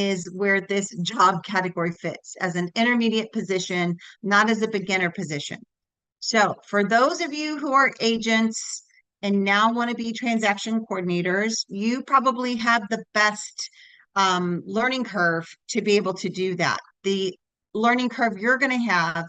is where this job category fits as an intermediate position, not as a beginner position. So for those of you who are agents and now want to be transaction coordinators, you probably have the best learning curve to be able to do that. The learning curve you're going to have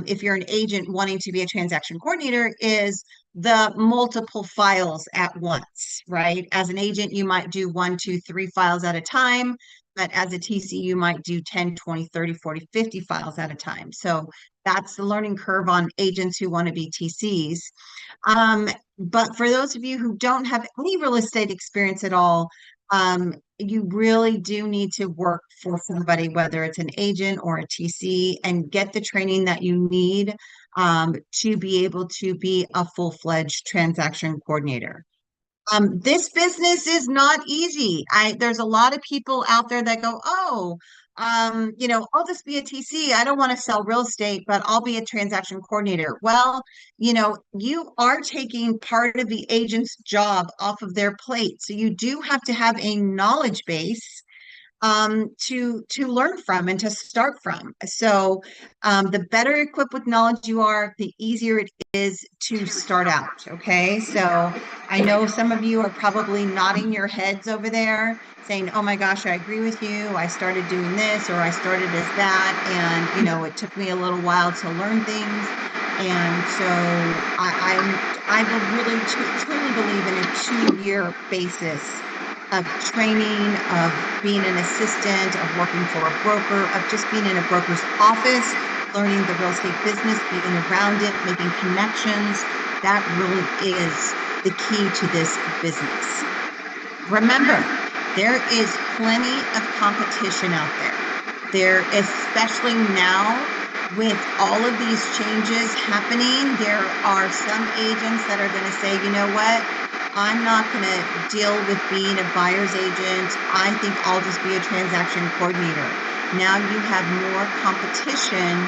if you're an agent wanting to be a transaction coordinator is the multiple files at once, right? As an agent, you might do 1, 2, 3 files at a time, but as a TC, you might do 10, 20, 30, 40, 50 files at a time. So that's the learning curve on agents who want to be TCs. But for those of you who don't have any real estate experience at all, you really do need to work for somebody, whether it's an agent or a TC, and get the training that you need to be able to be a full-fledged transaction coordinator. This business is not easy. There's a lot of people out there that go, oh, I'll just be a TC. I don't want to sell real estate, but I'll be a transaction coordinator. Well, you are taking part of the agent's job off of their plate. So you do have to have a knowledge base to learn from and to start from. So the better equipped with knowledge you are, the easier it is to start out. Okay, so I know some of you are probably nodding your heads over there saying, oh my gosh, I agree with you. I started doing this or I started as that. And, it took me a little while to learn things. And so I will really truly believe in a 2-year basis of training, of being an assistant, of working for a broker, of just being in a broker's office, learning the real estate business, being around it, making connections. That really is the key to this business. Remember, there is plenty of competition out there. Especially now with all of these changes happening, there are some agents that are going to say, you know what? I'm not going to deal with being a buyer's agent. I think I'll just be a transaction coordinator. Now you have more competition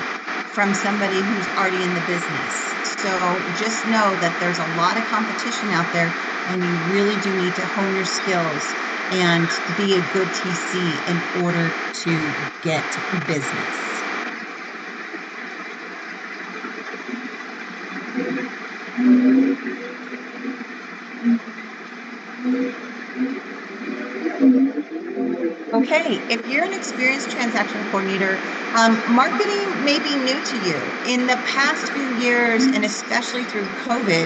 from somebody who's already in the business. So just know that there's a lot of competition out there, and you really do need to hone your skills and be a good TC in order to get business. Okay, if you're an experienced transaction coordinator, marketing may be new to you. In the past few years, and especially through COVID,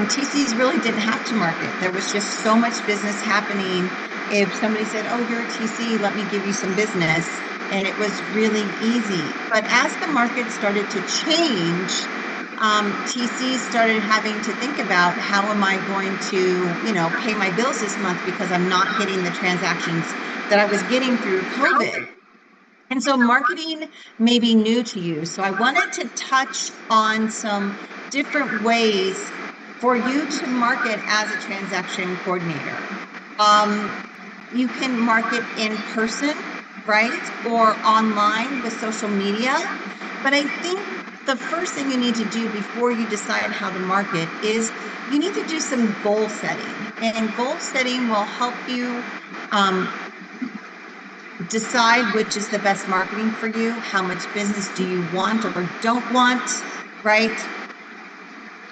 TCs really didn't have to market. There was just so much business happening. If somebody said, oh, you're a TC, let me give you some business, and it was really easy. But as the market started to change, TCs started having to think about how am I going to, pay my bills this month because I'm not getting the transactions that I was getting through COVID. And so marketing may be new to you. So I wanted to touch on some different ways for you to market as a transaction coordinator. You can market in person, right? Or online with social media. But I think the first thing you need to do before you decide how to market is you need to do some goal setting. And goal setting will help you decide which is the best marketing for you. How much business do you want or don't want, right?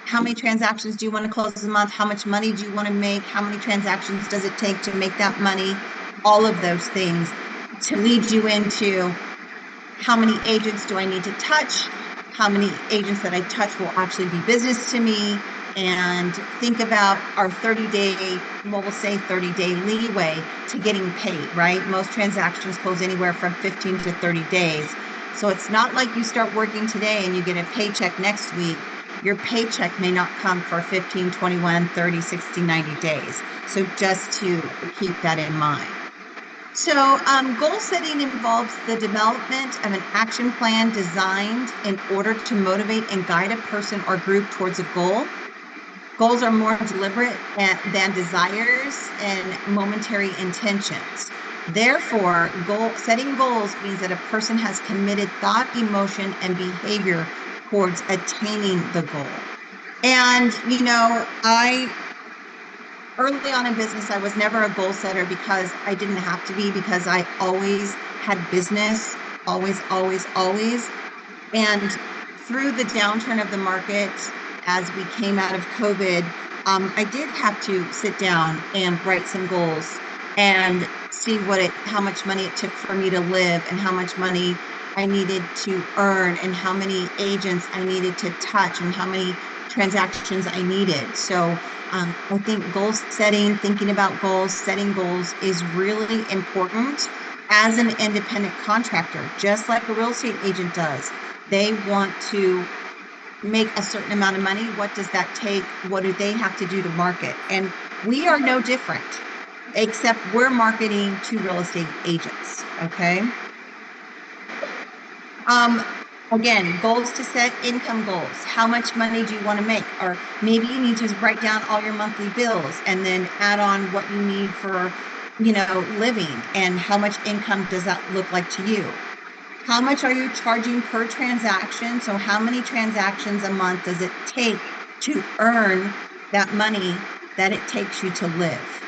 How many transactions do you want to close a month? How much money do you want to make? How many transactions does it take to make that money? All of those things to lead you into how many agents do I need to touch? How many agents that I touch will actually be business to me? And think about our 30-day, well, we'll say 30-day leeway to getting paid, right? Most transactions close anywhere from 15 to 30 days. So it's not like you start working today and you get a paycheck next week. Your paycheck may not come for 15, 21, 30, 60, 90 days. So just to keep that in mind. So goal setting involves the development of an action plan designed in order to motivate and guide a person or group towards a goal. Goals are more deliberate than desires and momentary intentions. Therefore, setting goals means that a person has committed thought, emotion, and behavior towards attaining the goal. And, early on in business, I was never a goal setter because I didn't have to be, because I always had business, always, always, always. And through the downturn of the market, as we came out of COVID, I did have to sit down and write some goals and see how much money it took for me to live, and how much money I needed to earn, and how many agents I needed to touch, and how many transactions I needed. So I think goal setting, thinking about goals, setting goals is really important as an independent contractor, just like a real estate agent does. They want to make a certain amount of money. What does that take? What do they have to do to market? And we are no different, except we're marketing to real estate agents. Okay. Um, Again, goals to set, income goals. How much money do you want to make? Or maybe you need to write down all your monthly bills and then add on what you need for, living, and how much income does that look like to you? How much are you charging per transaction? So how many transactions a month does it take to earn that money that it takes you to live?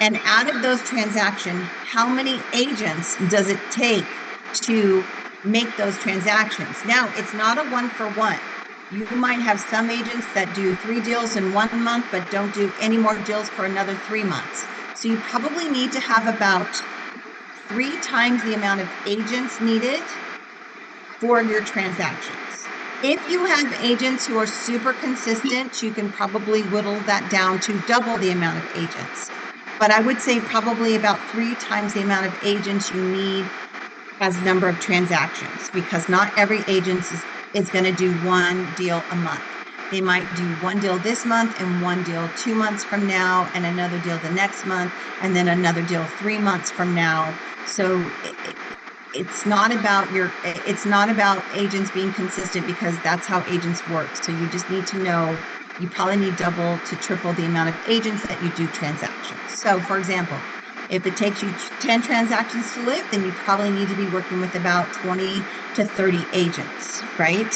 And out of those transactions, how many agents does it take to make those transactions? Now, it's not a one for one. You might have some agents that do 3 deals in 1 month, but don't do any more deals for another 3 months. So you probably need to have about 3 times the amount of agents needed for your transactions. If you have agents who are super consistent, you can probably whittle that down to double the amount of agents. But I would say probably about 3 times the amount of agents you need as number of transactions, because not every agent is going to do 1 deal a month. They might do 1 deal this month, and 1 deal 2 months from now, and another deal the next month, and then another deal 3 months from now. So it's not about agents being consistent, because that's how agents work. So you just need to know you probably need double to triple the amount of agents that you do transactions. So for example, if it takes you 10 transactions to live, then you probably need to be working with about 20 to 30 agents, right?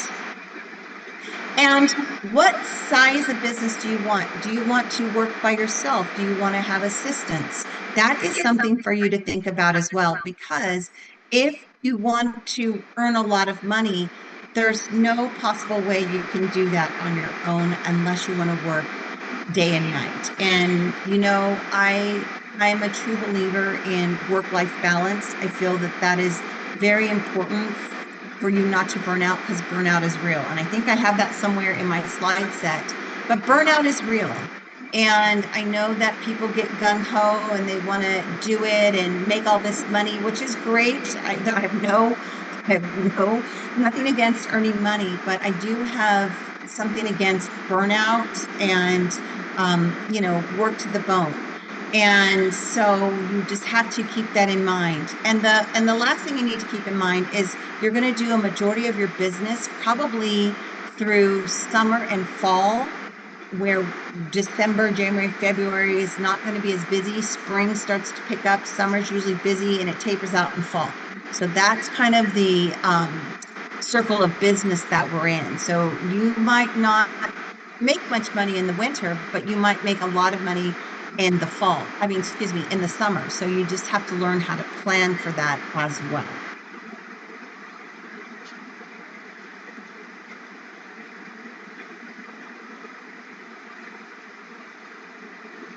And what size of business do you want? Do you want to work by yourself? Do you want to have assistants? That is something for you to think about as well, because if you want to earn a lot of money, there's no possible way you can do that on your own unless you want to work day and night. And I am a true believer in work-life balance. I feel that that is very important for you not to burn out, because burnout is real. And I think I have that somewhere in my slide set, but burnout is real. And I know that people get gung-ho and they want to do it and make all this money, which is great. I have nothing against earning money, but I do have something against burnout and, work to the bone. And so you just have to keep that in mind. And the last thing you need to keep in mind is you're going to do a majority of your business probably through summer and fall, where December, January, February is not going to be as busy. Spring starts to pick up. Summer's usually busy, and it tapers out in fall. So that's kind of the circle of business that we're in. So you might not make much money in the winter, but you might make a lot of money in the fall. I mean, excuse me, in the summer. So you just have to learn how to plan for that as well.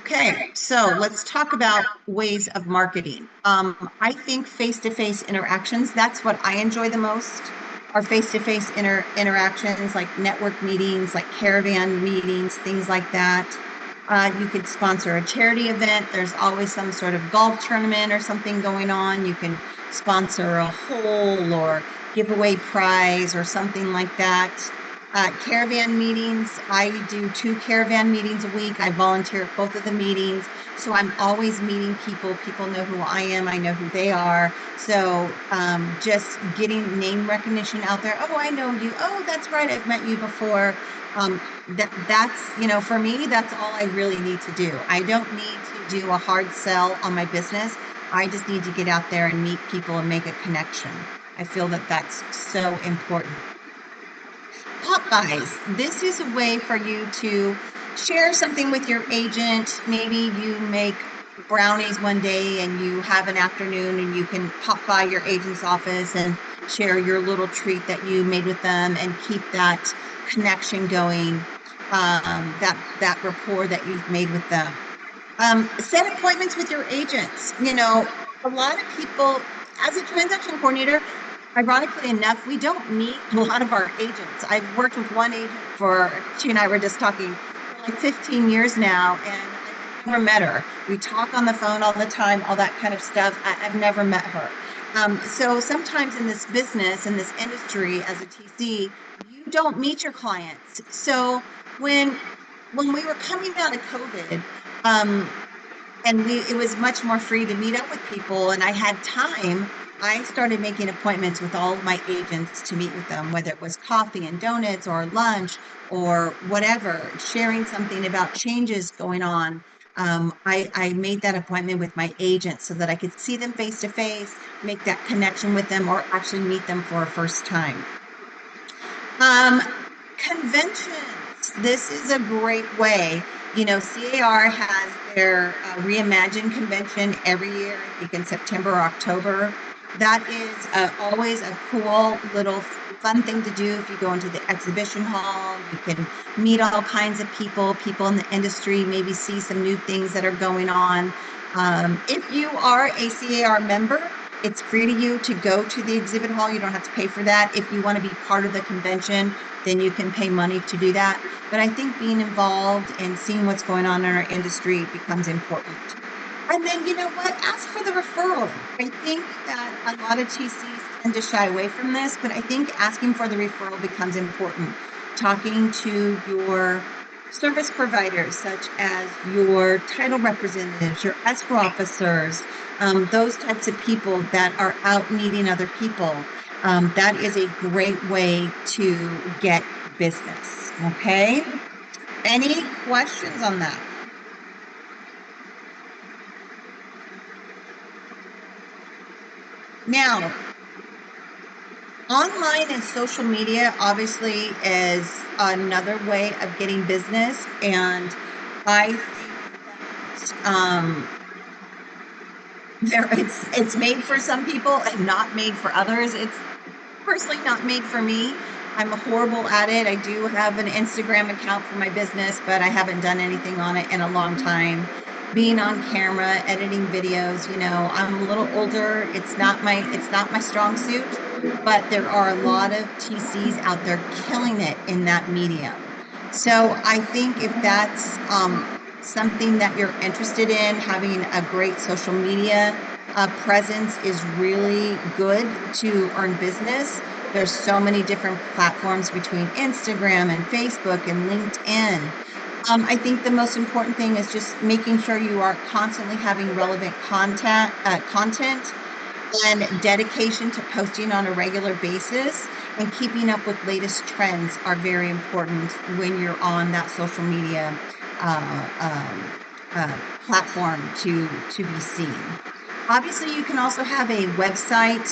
Okay, so let's talk about ways of marketing. I think face-to-face interactions, that's what I enjoy the most, are face-to-face interactions, like network meetings, like caravan meetings, things like that. You could sponsor a charity event. There's always some sort of golf tournament or something going on. You can sponsor a hole or give away prize or something like that. Caravan meetings, I do 2 caravan meetings a week. I volunteer at both of the meetings. So I'm always meeting people. People know who I am. I know who they are. So just getting name recognition out there. Oh, I know you. Oh, that's right. I've met you before. That's, for me, that's all I really need to do. I don't need to do a hard sell on my business. I just need to get out there and meet people and make a connection. I feel that that's so important. pop buys. This is a way for you to share something with your agent. Maybe you make brownies one day and you have an afternoon and you can pop by your agent's office and share your little treat that you made with them and keep that connection going, that rapport that you've made with them. Set appointments with your agents. A lot of people, as a transaction coordinator, ironically enough, we don't meet a lot of our agents. I've worked with one agent for, she and I were just talking, for like 15 years now, and I've never met her. We talk on the phone all the time, all that kind of stuff. I've never met her. So sometimes in this business, in this industry, as a TC, you don't meet your clients. So when we were coming out of COVID, um, and it was much more free to meet up with people, and I had time, I started making appointments with all of my agents to meet with them, whether it was coffee and donuts or lunch or whatever, sharing something about changes going on. I made that appointment with my agents so that I could see them face to face, make that connection with them, or actually meet them for a first time. Um, Conventions. This is a great way. CAR has their Reimagine convention every year, I think in September or October. That is always a cool little fun thing to do. If you go into the exhibition hall, you can meet all kinds of people in the industry, maybe see some new things that are going on. If you are a CAR member, it's free to you to go to the exhibit hall. You don't have to pay for that. If you want to be part of the convention, then you can pay money to do that. But I think being involved and seeing what's going on in our industry becomes important. And then, you know what? Ask for the referral. I think that a lot of TCs tend to shy away from this, but I think asking for the referral becomes important. Talking to your service providers, such as your title representatives, your escrow officers, those types of people that are out meeting other people. That is a great way to get business. Okay. Any questions on that? Now, online and social media obviously is another way of getting business, and I think that it's made for some people and not made for others. It's personally not made for me. I'm horrible at it. I do have an Instagram account for my business, but I haven't done anything on it in a long time. Being on camera, editing videos, I'm a little older. It's not my strong suit, but there are a lot of TCs out there killing it in that medium. So I think if that's something that you're interested in, having a great social media presence is really good to earn business. There's so many different platforms between Instagram and Facebook and LinkedIn. I think the most important thing is just making sure you are constantly having relevant content and dedication to posting on a regular basis, and keeping up with latest trends are very important when you're on that social media uh, um, platform to be seen. Obviously, you can also have a website.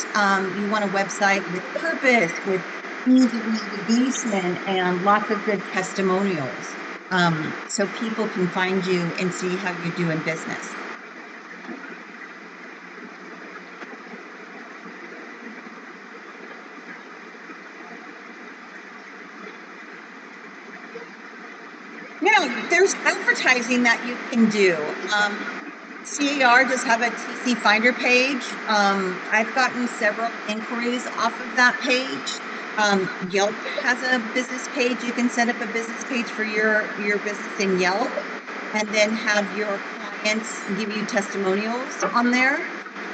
You want a website with purpose, with easy navigation, and lots of good testimonials, so people can find you and see how you do in business. Yeah, there's advertising that you can do. CAR does have a TC Finder page. I've gotten several inquiries off of that page. Yelp has a business page. You can set up a business page for your business in Yelp, and then have your clients give you testimonials on there.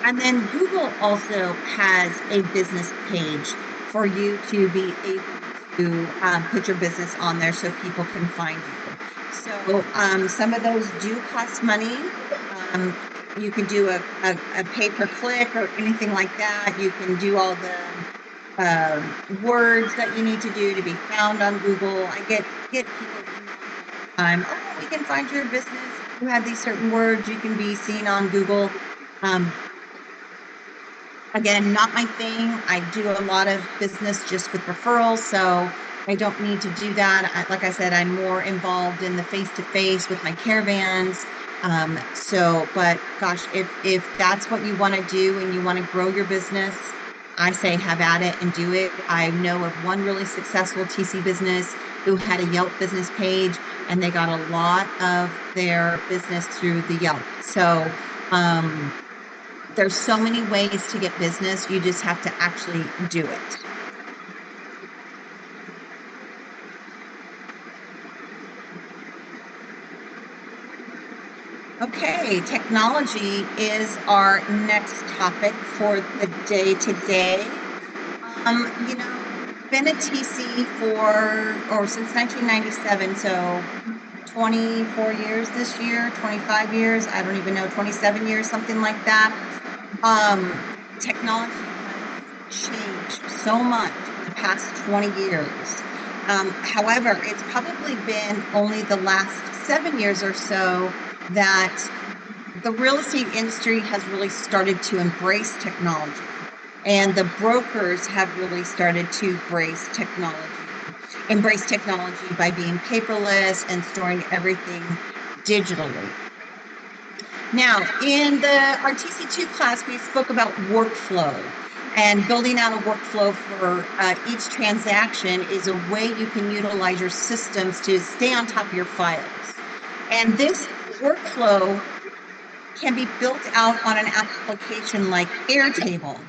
And then Google also has a business page for you to be able to put your business on there so people can find you. So some of those do cost money. Um, you can do a pay-per-click or anything like that. You can do all the words that you need to do to be found on Google. I get people oh, we can find your business. If you have these certain words, you can be seen on Google. Um, Again, not my thing. I do a lot of business just with referrals, so I don't need to do that. Like I said, I'm more involved in the face-to-face with my caravans. But gosh, if that's what you want to do and you want to grow your business, I say have at it and do it. I know of one really successful TC business who had a Yelp business page, and they got a lot of their business through the Yelp. So um, there's so many ways to get business. You just have to actually do it. Okay, technology is our next topic for the day today. You know, been a TC or since 1997, so 24 years this year, 25 years, I don't even know, 27 years, something like that. Um, Technology has changed so much in the past 20 years. However, it's probably been only the last 7 years or so that the real estate industry has really started to embrace technology, and the brokers have really started to embrace technology by being paperless and storing everything digitally. Now, in the RTC2 class, we spoke about workflow, and building out a workflow for each transaction is a way you can utilize your systems to stay on top of your files. And this workflow can be built out on an application like Airtable.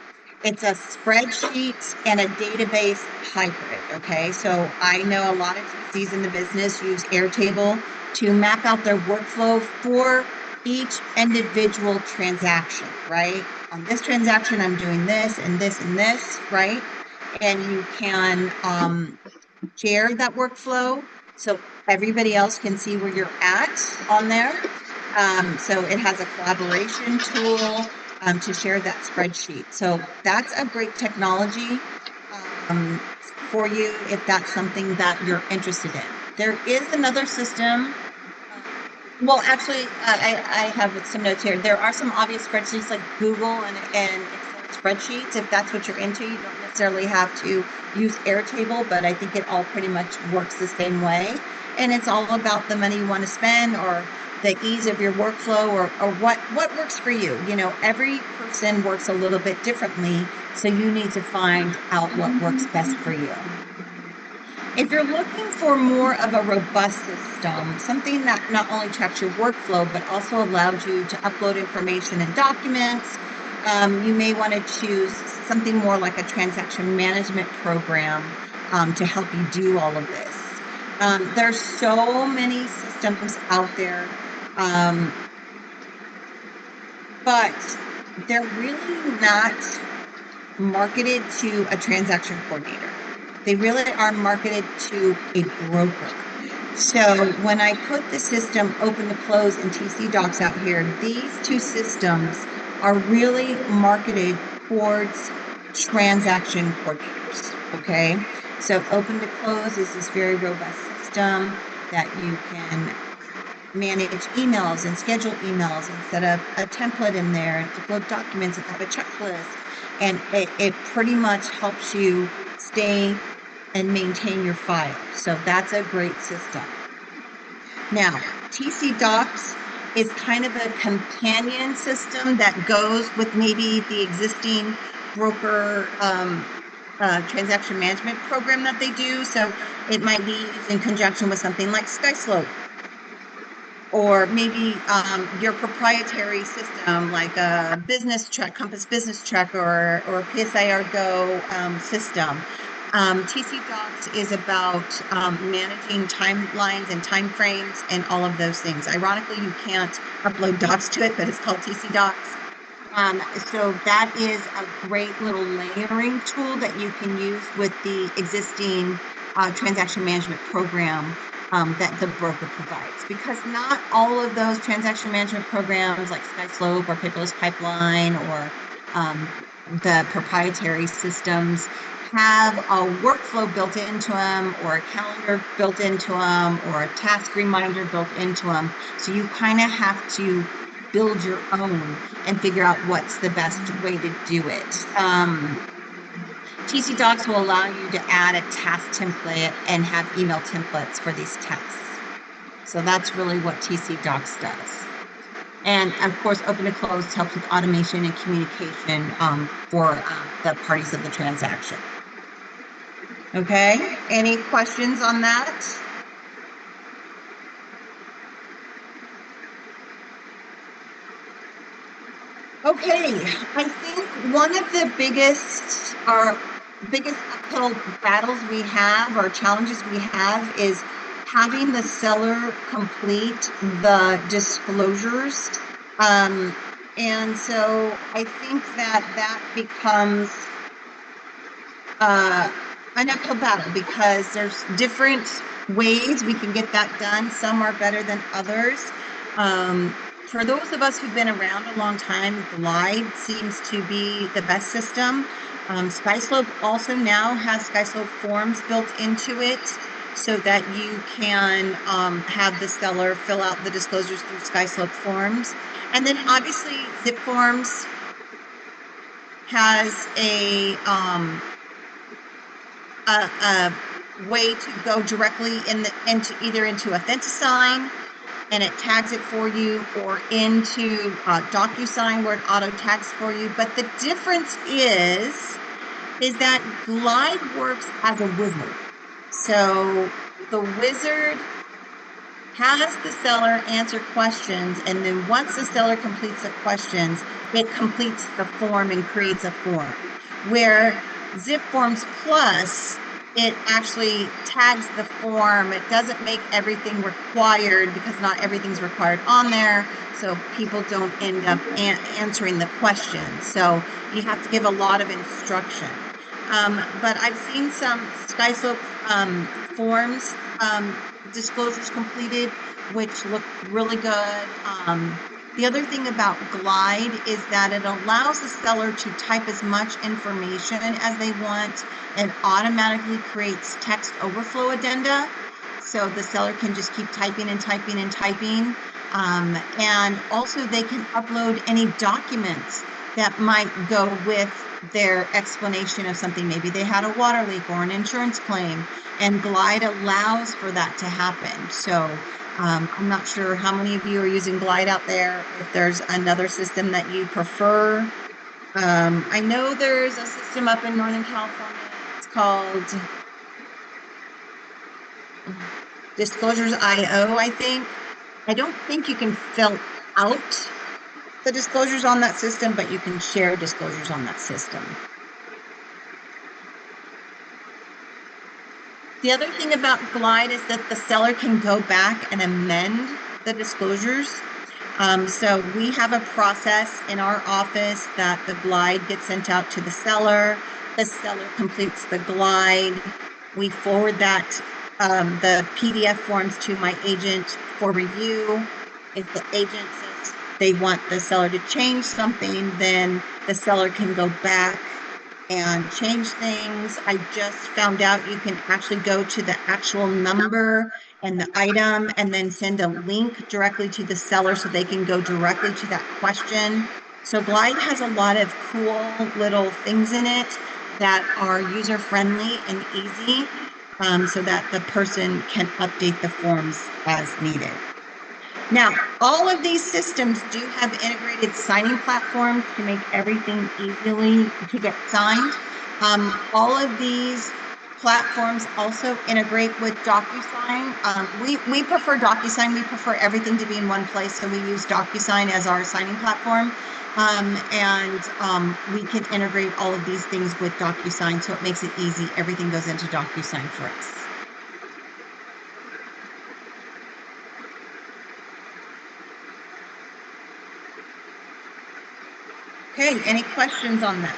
It's a spreadsheet and a database hybrid. Okay, so I know a lot of TCs in the business use Airtable to map out their workflow for each individual transaction, right? On this transaction, I'm doing this and this and this, right? And you can share that workflow so everybody else can see where you're at on there. So it has a collaboration tool to share that spreadsheet. So that's a great technology um, for you if that's something that you're interested in. There is another system. Well, actually, I have some notes here. There are some obvious spreadsheets like Google and Excel spreadsheets. If that's what you're into, you don't necessarily have to use Airtable, but I think it all pretty much works the same way. And it's all about the money you want to spend or the ease of your workflow or what works for you. You know, every person works a little bit differently, so you need to find out what works best for you. If you're looking for more of a robust system, something that not only tracks your workflow, but also allows you to upload information and documents, you may want to choose something more like a transaction management program to help you do all of this. There's so many systems out there, um, but they're really not marketed to a transaction coordinator. They really are marketed to a broker. So when I put the system open to close and TC Docs out here, these two systems are really marketed towards transaction coordinators. Okay. So open to close is this very robust system that you can manage emails and schedule emails and set up a template in there and upload documents and have a checklist. And it pretty much helps you stay and maintain your file. So that's a great system. Now, TC Docs is kind of a companion system that goes with maybe the existing broker transaction management program that they do. So it might be used in conjunction with something like SkySlope, or maybe your proprietary system like a business check, Compass Business Check, or a PSIR Go system. TC Docs is about managing timelines and timeframes and all of those things. Ironically, you can't upload docs to it, but it's called TC Docs. So that is a great little layering tool that you can use with the existing transaction management program that the broker provides, because not all of those transaction management programs like SkySlope or Paperless Pipeline or the proprietary systems have a workflow built into them, or a calendar built into them, or a task reminder built into them. So you kind of have to build your own and figure out what's the best way to do it. TC Docs will allow you to add a task template and have email templates for these tasks. So that's really what TC Docs does. And of course, open to close helps with automation and communication for the parties of the transaction. Okay, any questions on that? Okay, I think one of the biggest uphill battles we have, or challenges we have, is having the seller complete the disclosures. And so I think that becomes an uphill battle because there's different ways we can get that done. Some are better than others. For those of us who've been around a long time, Glide seems to be the best system. SkySlope also now has SkySlope forms built into it so that you can have the seller fill out the disclosures through SkySlope forms. And then obviously ZipForms has a way to go directly into Authentisign, and it tags it for you, or into DocuSign where it auto tags for you. But the difference is that Glide works as a wizard. So the wizard has the seller answer questions, and then once the seller completes the questions, it completes the form and creates a form. Where ZipForms Plus, it actually tags the form. It doesn't make everything required because not everything's required on there, so people don't end up answering the questions. So you have to give a lot of instruction. But I've seen some SkySlope forms disclosures completed, which look really good. The other thing about Glide is that it allows the seller to type as much information as they want and automatically creates text overflow addenda. So the seller can just keep typing and typing and typing. And also they can upload any documents that might go with their explanation of something. Maybe they had a water leak or an insurance claim, and Glide allows for that to happen. So I'm not sure how many of you are using Glide out there, if there's another system that you prefer. I know there's a system up in Northern California. It's called Disclosures.io, I think. I don't think you can fill out the disclosures on that system, but you can share disclosures on that system. The other thing about Glide is that the seller can go back and amend the disclosures. So we have a process in our office that the Glide gets sent out to the seller. The seller completes the Glide. We forward that, the PDF forms, to my agent for review. If the agent says they want the seller to change something, then the seller can go back and change things. I just found out you can actually go to the actual number and the item and then send a link directly to the seller so they can go directly to that question. So Glide has a lot of cool little things in it that are user-friendly and easy, so that the person can update the forms as needed. Now, all of these systems do have integrated signing platforms to make everything easily to get signed. All of these platforms also integrate with DocuSign. We prefer DocuSign. We prefer everything to be in one place, so we use DocuSign as our signing platform. We can integrate all of these things with DocuSign, so it makes it easy. Everything goes into DocuSign for us. Okay, any questions on that?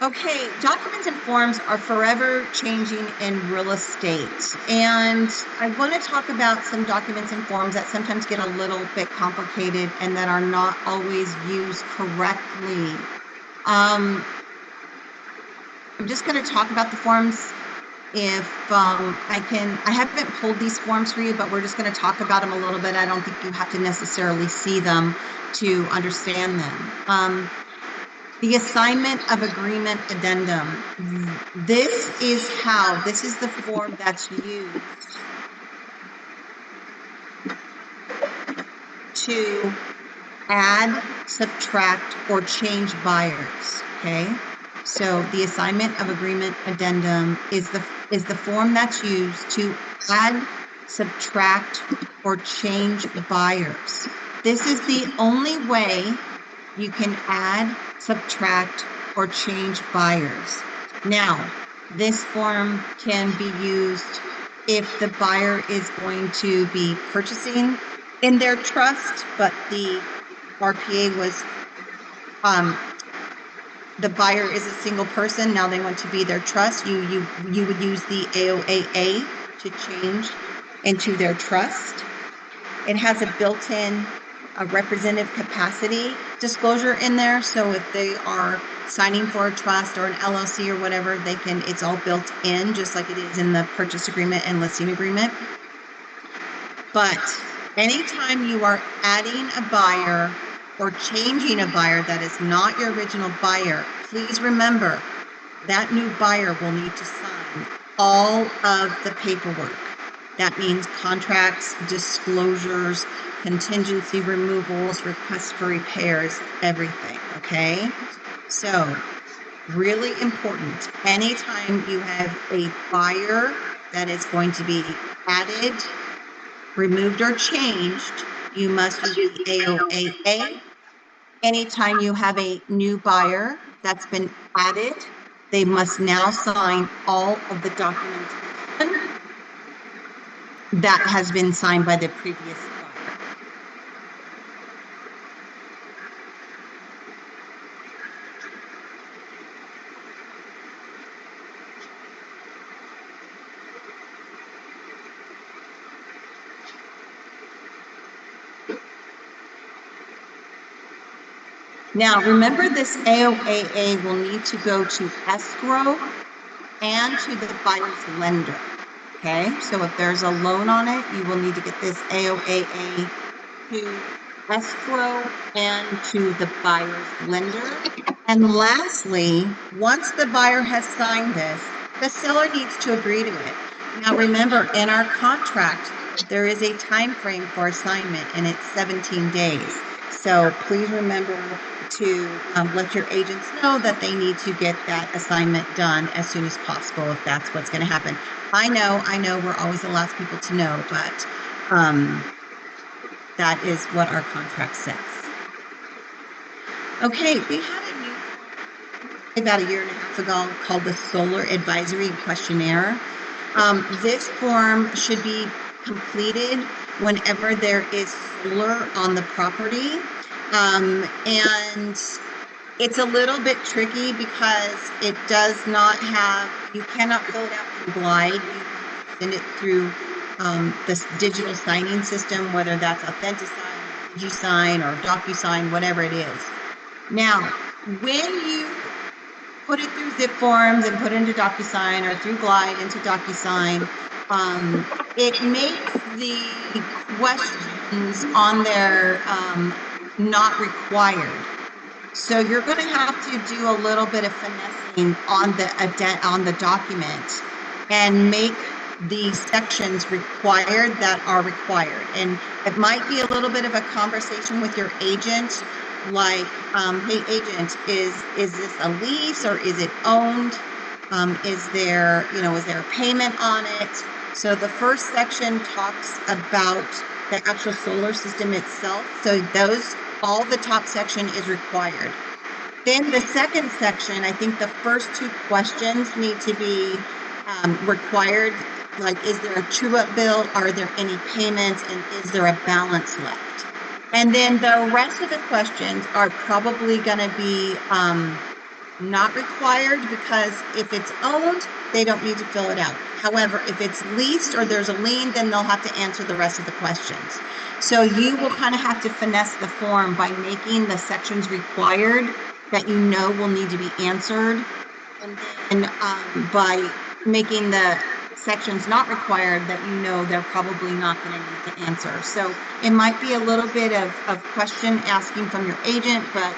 Okay, documents and forms are forever changing in real estate. And I want to talk about some documents and forms that sometimes get a little bit complicated and that are not always used correctly. I'm just going to talk about the forms I haven't pulled these forms for you, but we're just going to talk about them a little bit. I don't think you have to necessarily see them to understand them. The assignment of agreement addendum. This is the form that's used to add, subtract, or change buyers. Okay. So the assignment of agreement addendum is the form that's used to add, subtract, or change buyers. This is the only way you can add, subtract, or change buyers. Now, this form can be used if the buyer is going to be purchasing in their trust, but the RPA was the buyer is a single person. Now they want to be their trust. You would use the AOAA to change into their trust. It has a built-in representative capacity disclosure in there. So if they are signing for a trust or an LLC or whatever, it's all built in, just like it is in the purchase agreement and listing agreement. But anytime you are adding a buyer or changing a buyer that is not your original buyer, please remember that new buyer will need to sign all of the paperwork. That means contracts, disclosures, contingency removals, requests for repairs, everything, okay? So, really important. Anytime you have a buyer that is going to be added, removed, or changed, you must use the AOAA. Anytime you have a new buyer that's been added, they must now sign all of the documentation that has been signed by the previous buyer. Now, remember, this AOAA will need to go to escrow and to the buyer's lender. Okay, so if there's a loan on it, you will need to get this AOAA to escrow and to the buyer's lender. And lastly, once the buyer has signed this, the seller needs to agree to it. Now, remember, in our contract, there is a time frame for assignment, and it's 17 days. So please remember to let your agents know that they need to get that assignment done as soon as possible if that's what's going to happen. I know we're always the last people to know, but that is what our contract says. Okay, we had a new about a year and a half ago called the Solar Advisory Questionnaire. This form should be completed whenever there is solar on the property. And it's a little bit tricky because it does not have, you cannot fill it out in Glide. You send it through this digital signing system, whether that's AuthentiSign, DigiSign, or DocuSign, whatever it is. Now, when you put it through Zip Forms and put it into DocuSign or through Glide into DocuSign, it makes the questions on there not required. So you're going to have to do a little bit of finessing on the document and make the sections required that are required. And it might be a little bit of a conversation with your agent, like, hey agent, is this a lease or is it owned? Is there a payment on it? So the first section talks about the actual solar system itself. So all the top section is required. Then the second section, I think the first two questions need to be required. Like, is there a true-up bill? Are there any payments? And is there a balance left? And then the rest of the questions are probably going to be not required, because if it's owned, they don't need to fill it out. However, if it's leased or there's a lien, then they'll have to answer the rest of the questions. So you will kind of have to finesse the form by making the sections required that you know will need to be answered, and then by making the sections not required that you know they're probably not going to need to answer. So it might be a little bit of question asking from your agent, but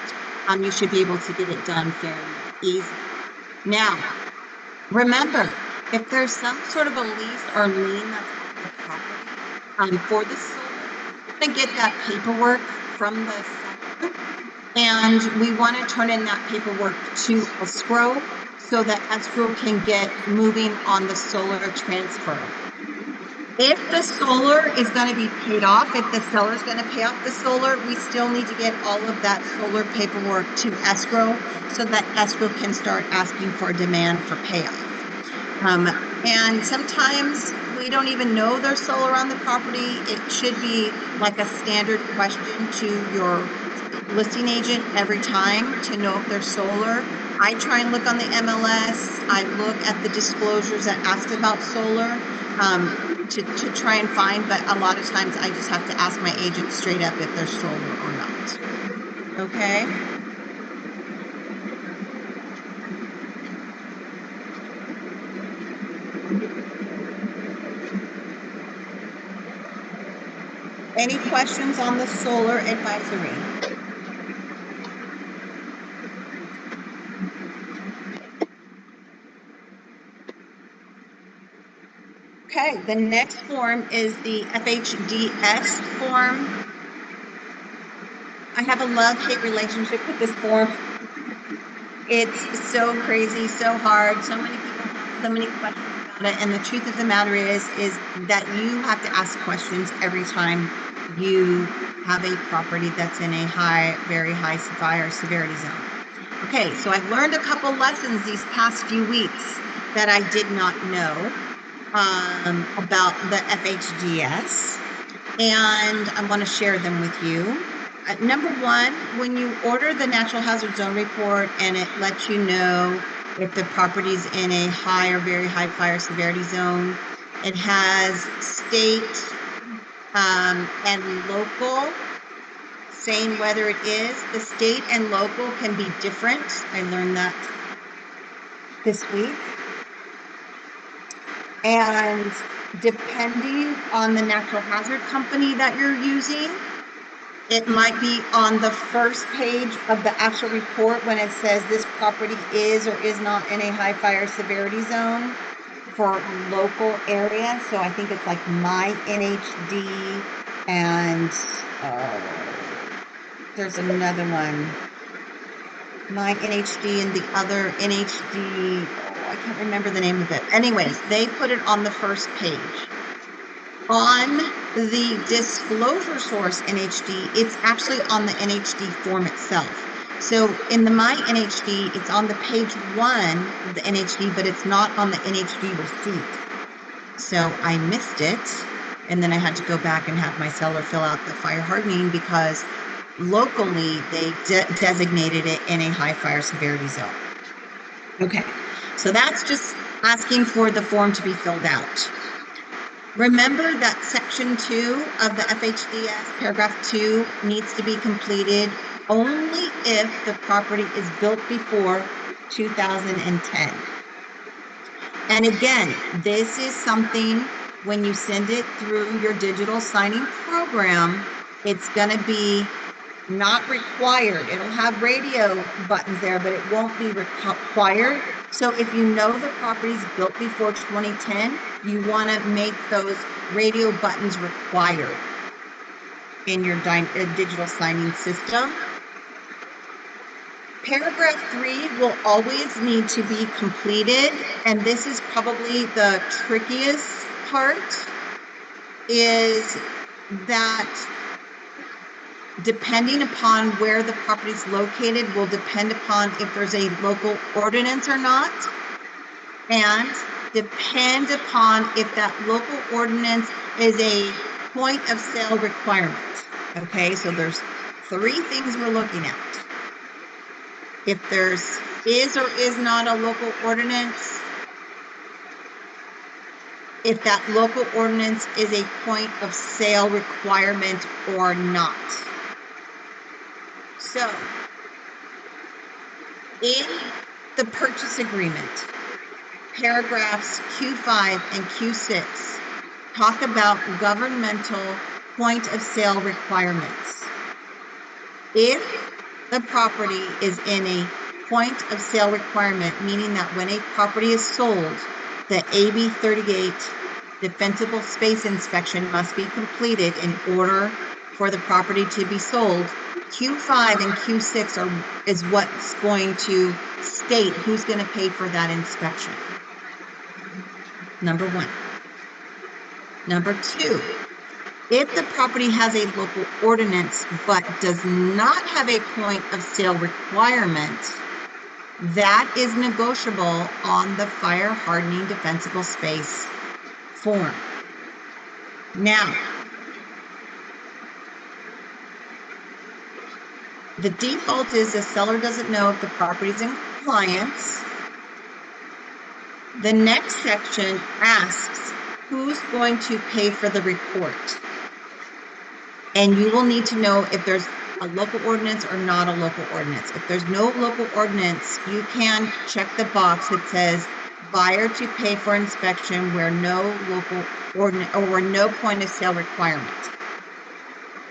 you should be able to get it done fairly easy. Now, remember, if there's some sort of a lease or lien that's on the property for the solar, we're going to get that paperwork from the seller, and we want to turn in that paperwork to escrow so that escrow can get moving on the solar transfer. If the solar is going to be paid off, if the seller is going to pay off the solar, we still need to get all of that solar paperwork to escrow so that escrow can start asking for a demand for payoff. And sometimes we don't even know there's solar on the property. It should be like a standard question to your listing agent every time to know if there's solar. I try and look on the MLS. I look at the disclosures that ask about solar to try and find, but a lot of times I just have to ask my agent straight up if there's solar or not. Okay. Any questions on the solar advisory? Okay, the next form is the FHDS form. I have a love-hate relationship with this form. It's so crazy, so hard. So many people have so many questions about it. And the truth of the matter is that you have to ask questions every time you have a property that's in a very high fire severity zone. Okay, so I've learned a couple lessons these past few weeks that I did not know about the FHDS, and I want to share them with you. Number one, when you order the natural hazard zone report and it lets you know if the property's in a high or very high fire severity zone, it has state and local saying whether it is. The state and local can be different. I learned that this week. And depending on the natural hazard company that you're using, it might be on the first page of the actual report when it says this property is or is not in a high fire severity zone for local area. So I think it's like my NHD and there's another one. My NHD and the other NHD. I can't remember the name of it. Anyways, they put it on the first page. On the disclosure source NHD, it's actually on the NHD form itself. So in the My NHD, it's on the page 1 of the NHD, but it's not on the NHD receipt. So I missed it, and then I had to go back and have my seller fill out the fire hardening because locally they designated it in a high fire severity zone. Okay, so that's just asking for the form to be filled out. Remember that section 2 of the FHDS, paragraph 2, needs to be completed only if the property is built before 2010. And again, this is something when you send it through your digital signing program, it's going to be not required. It'll have radio buttons there, but it won't be required. So if you know the property's built before 2010, you want to make those radio buttons required in your digital signing system. Paragraph 3 will always need to be completed, and this is probably the trickiest part, is that depending upon where the property is located will depend upon if there's a local ordinance or not, and depend upon if that local ordinance is a point of sale requirement. Okay, so there's 3 things we're looking at. If there's is or is not a local ordinance, if that local ordinance is a point of sale requirement or not. So, in the purchase agreement, paragraphs Q5 and Q6 talk about governmental point of sale requirements. If the property is in a point of sale requirement, meaning that when a property is sold, the AB 38 defensible space inspection must be completed in order for the property to be sold. Q5 and Q6 is what's going to state who's going to pay for that inspection. Number one. Number two, if the property has a local ordinance but does not have a point of sale requirement, that is negotiable on the fire hardening defensible space form. Now, the default is the seller doesn't know if the property is in compliance. The next section asks who's going to pay for the report. And you will need to know if there's a local ordinance or not a local ordinance. If there's no local ordinance, you can check the box that says buyer to pay for inspection where no local ordinance or where no point of sale requirement.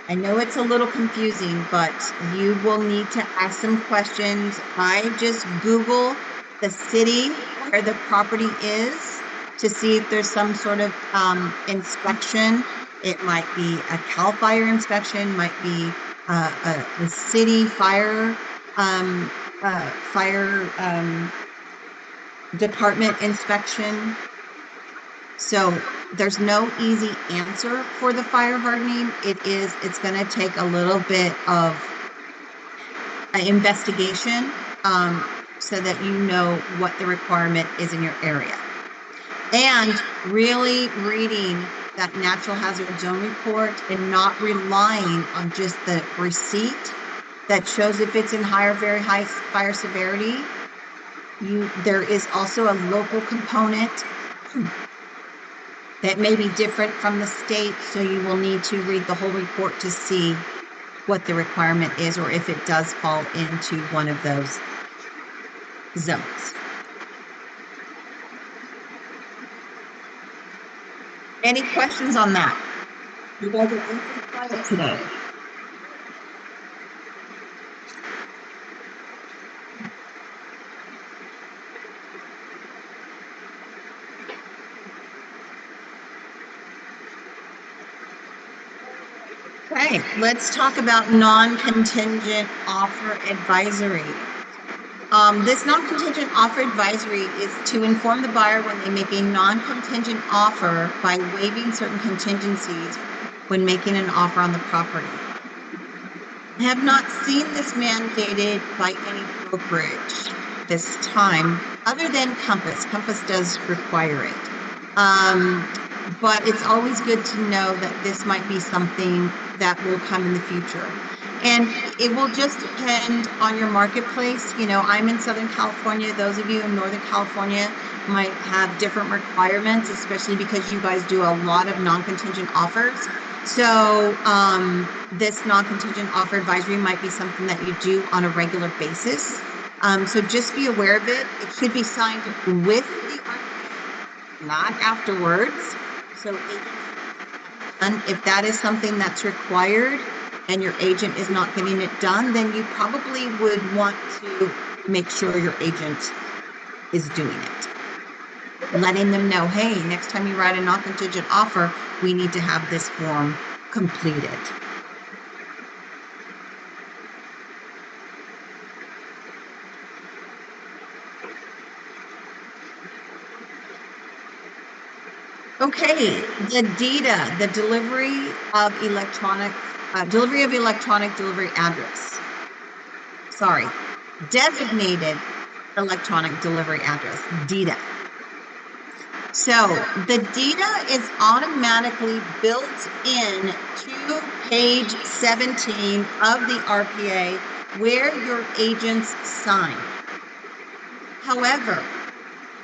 I know it's a little confusing, but you will need to ask some questions. I just Google the city where the property is to see if there's some sort of inspection. It might be a CAL FIRE inspection, might be the city fire department inspection. So there's no easy answer for the fire hardening. It's going to take a little bit of investigation so that you know what the requirement is in your area. And really reading that natural hazard zone report and not relying on just the receipt that shows if it's in high or very high fire severity. There is also a local component that may be different from the state, so you will need to read the whole report to see what the requirement is or if it does fall into one of those zones. Any questions on that? You guys are really quiet today. Okay, let's talk about non-contingent offer advisory. This non-contingent offer advisory is to inform the buyer when they make a non-contingent offer by waiving certain contingencies when making an offer on the property. I have not seen this mandated by any brokerage this time, other than Compass. Compass does require it. But it's always good to know that this might be something that will come in the future. And it will just depend on your marketplace. You know, I'm in Southern California. Those of you in Northern California might have different requirements, especially because you guys do a lot of non-contingent offers. So this non-contingent offer advisory might be something that you do on a regular basis. So just be aware of it. It should be signed with the RPA, not afterwards. So if that is something that's required and your agent is not getting it done, then you probably would want to make sure your agent is doing it. Letting them know, hey, next time you write a non-contingent offer, we need to have this form completed. Okay, the DEDA, the delivery of electronic delivery address. Sorry, designated electronic delivery address, DEDA. So the DEDA is automatically built in to page 17 of the RPA where your agents sign. However,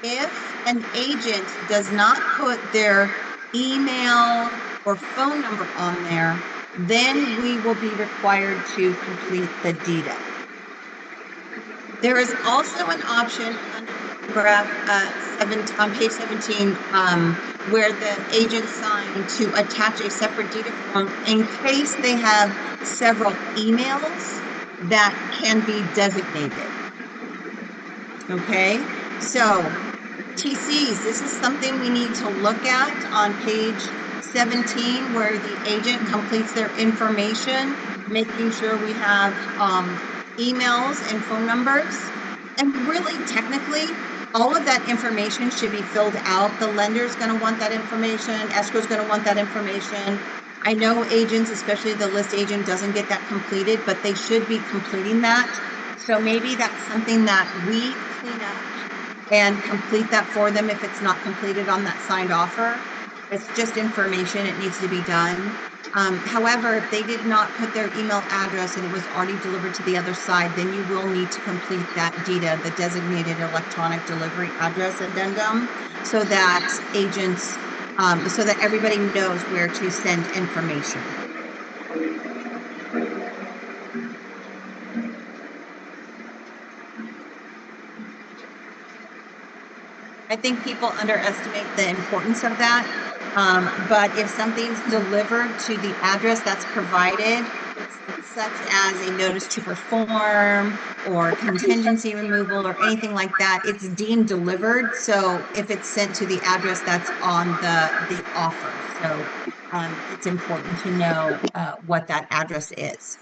if an agent does not put their email or phone number on there, then we will be required to complete the DEDA. There is also an option under paragraph on page 17, where the agent signed to attach a separate deed of form in case they have several emails that can be designated. Okay, so TCs, this is something we need to look at on page 17, where the agent completes their information, making sure we have emails and phone numbers. And really, technically, all of that information should be filled out. The lender's going to want that information, escrow's going to want that information. I know agents, especially the list agent, doesn't get that completed, but they should be completing that. So maybe that's something that we clean up and complete that for them if it's not completed on that signed offer. It's just information, it needs to be done. However, if they did not put their email address and it was already delivered to the other side, then you will need to complete that DEDA, the designated electronic delivery address addendum, so that agents, so that everybody knows where to send information. I think people underestimate the importance of that. But if something's delivered to the address that's provided, such as a notice to perform or contingency removal or anything like that, it's deemed delivered. So if it's sent to the address that's on the offer, so it's important to know what that address is.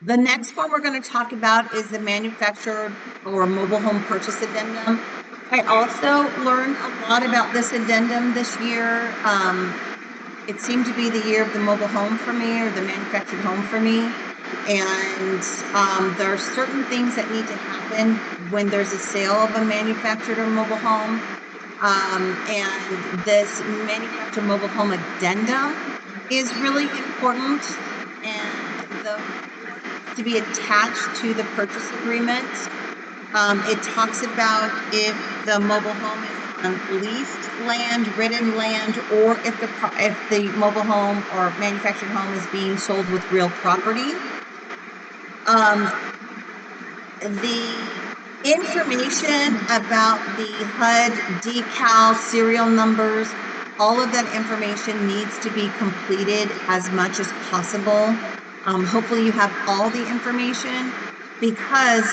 The next one we're going to talk about is the manufacturer or mobile home purchase addendum. I also learned a lot about this addendum this year. It seemed to be the year of the mobile home for me, or the manufactured home for me. And there are certain things that need to happen when there's a sale of a manufactured or mobile home. And this manufactured mobile home addendum is really important, and to be attached to the purchase agreement. It talks about if the mobile home is on leased land, written land, or if the mobile home or manufactured home is being sold with real property. The information about the HUD, decal, serial numbers, all of that information needs to be completed as much as possible. Hopefully you have all the information, because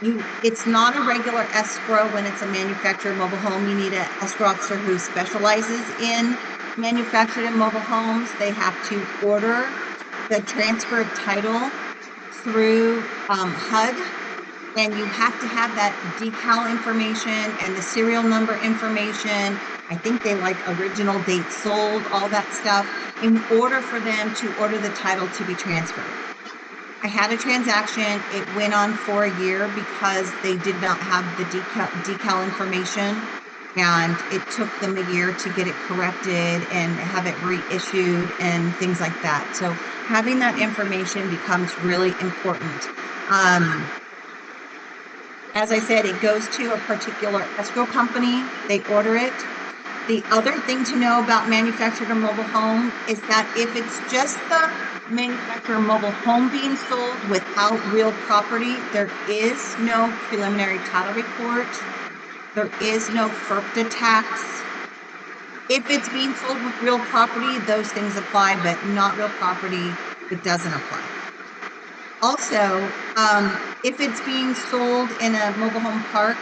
it's not a regular escrow when it's a manufactured mobile home. You need an escrow officer who specializes in manufactured and mobile homes. They have to order the transfer of title through HUD, and you have to have that decal information and the serial number information. I think they like original date sold, all that stuff, in order for them to order the title to be transferred. I had a transaction, it went on for a year because they did not have the decal information, and it took them a year to get it corrected and have it reissued and things like that. So having that information becomes really important. As I said, it goes to a particular escrow company, they order it. The other thing to know about manufactured or mobile home is that if it's just the manufactured mobile home being sold without real property, there is no preliminary title report. There is no FERPTA tax. If it's being sold with real property, those things apply, but not real property, it doesn't apply. Also, if it's being sold in a mobile home park,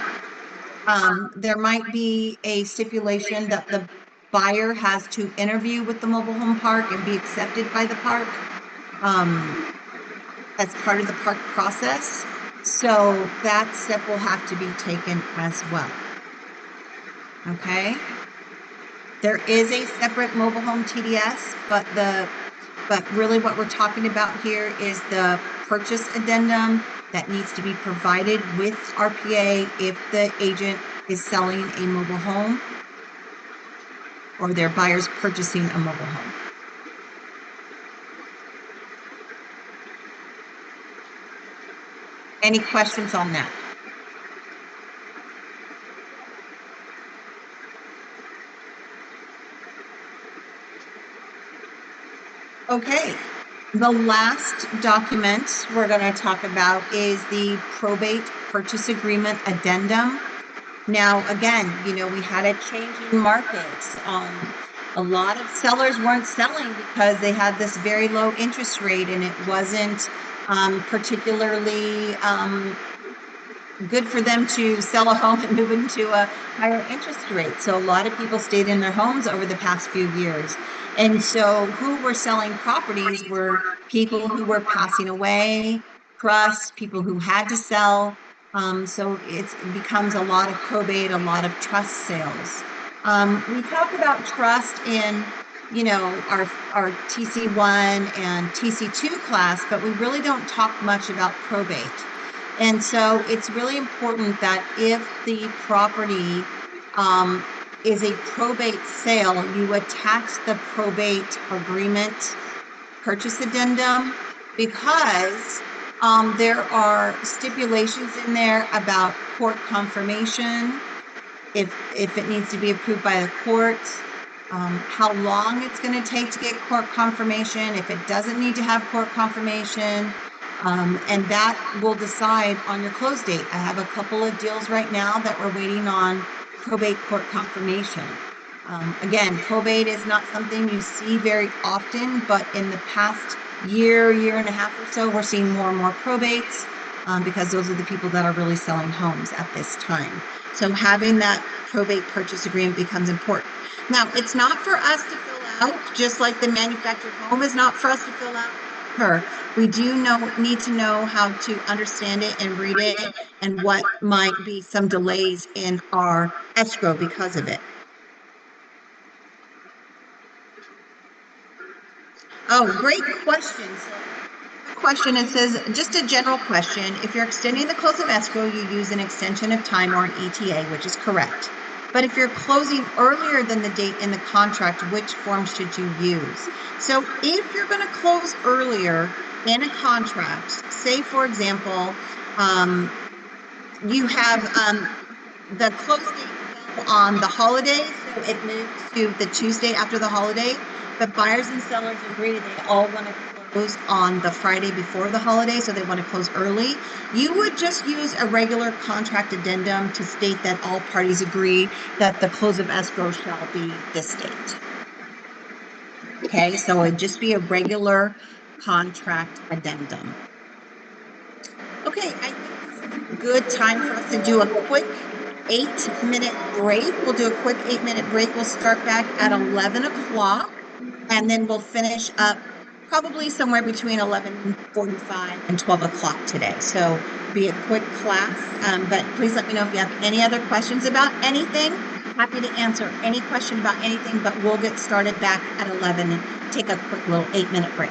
there might be a stipulation that the buyer has to interview with the mobile home park and be accepted by the park as part of the park process. So that step will have to be taken as well. Okay. There is a separate mobile home TDS, but really what we're talking about here is the purchase addendum that needs to be provided with RPA if the agent is selling a mobile home or their buyer's purchasing a mobile home. Any questions on that? Okay, the last document we're going to talk about is the probate purchase agreement addendum. Now, again, we had a change in markets. A lot of sellers weren't selling because they had this very low interest rate and it wasn't particularly good for them to sell a home and move into a higher interest rate. So a lot of people stayed in their homes over the past few years. And so who were selling properties were people who were passing away, trusts, people who had to sell. So it becomes a lot of probate, a lot of trust sales. We talk about trust in our TC1 and TC2 class, but we really don't talk much about probate. And so it's really important that if the property is a probate sale, you attach the probate agreement purchase addendum, because there are stipulations in there about court confirmation, if it needs to be approved by the court, how long it's going to take to get court confirmation, if it doesn't need to have court confirmation, and that will decide on your close date. I have a couple of deals right now that we're waiting on probate court confirmation. Again, probate is not something you see very often, but in the past year and a half or so, we're seeing more and more probates because those are the people that are really selling homes at this time. So having that probate purchase agreement becomes important. Now, it's not for us to fill out, just like the manufactured home is not for us to fill out. We do need to know how to understand it and read it and what might be some delays in our escrow because of it. Oh, great question. Question, it says, just a general question. If you're extending the close of escrow, you use an extension of time or an ETA, which is correct. But if you're closing earlier than the date in the contract, which form should you use? So if you're going to close earlier in a contract, say, for example, you have the close date on the holidays, so it moves to the Tuesday after the holiday, but buyers and sellers agree they all want to close on the Friday before the holiday, so they want to close early. You would just use a regular contract addendum to state that all parties agree that the close of escrow shall be this date. Okay, so it'd just be a regular contract addendum. Okay, I think it's a good time for us to do a quick 8-minute break. We'll do a quick 8-minute break. We'll start back at 11 o'clock, and then we'll finish up probably somewhere between 11:45 and 12 o'clock today. So be a quick class, but please let me know if you have any other questions about anything. Happy to answer any question about anything, but we'll get started back at 11 and take a quick little 8-minute break.